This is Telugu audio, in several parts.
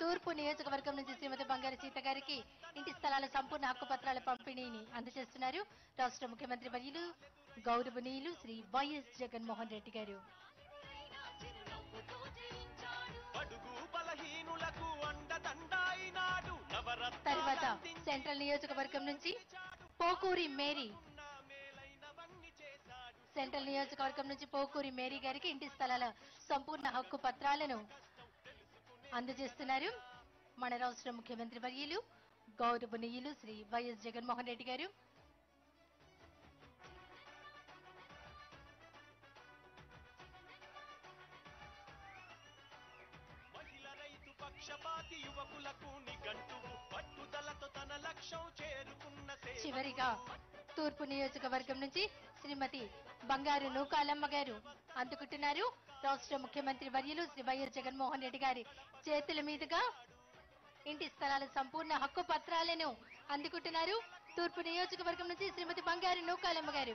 తూర్పు నియోజకవర్గం నుంచి శ్రీమతి బంగారు సీత గారికి ఇంటి స్థలాల సంపూర్ణ హక్కు పత్రాల పంపిణీని అందజేస్తున్నారు రాష్ట్ర ముఖ్యమంత్రి వర్యులు గౌరవనీయులు శ్రీ వైఎస్ జగన్మోహన్ రెడ్డి గారు. తర్వాత సెంట్రల్ నియోజకవర్గం నుంచి పోకూరి మేరీ గారికి ఇంటి స్థలాల సంపూర్ణ హక్కు పత్రాలను అందజేస్తున్నారు మన రాష్ట్ర ముఖ్యమంత్రి వర్యులు గౌరవనీయులు శ్రీ వైఎస్ జగన్మోహన్ రెడ్డి గారు. చివరిగా తూర్పు నియోజకవర్గం నుంచి శ్రీమతి బంగారు నూకాలమ్మ గారు అందుకుంటున్నారు రాష్ట్ర ముఖ్యమంత్రి వర్యులు శ్రీ వైఎస్ జగన్మోహన్ రెడ్డి గారి చేతుల మీదుగా ఇంటి స్థలాల సంపూర్ణ హక్కు పత్రాలను అందుకుంటున్నారు తూర్పు నియోజకవర్గం నుంచి శ్రీమతి బంగారు నూకాలమ్మ గారు.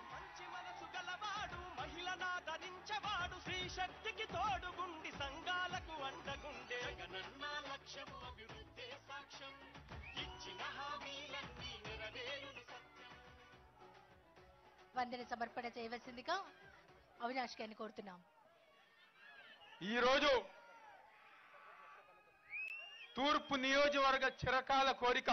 వందన సమర్పణ చేయవలసిందిగా అవినాష్ గారిని కోరుతున్నాం. ఈరోజు తూర్పు నియోజకవర్గ చిరకాల కోరిక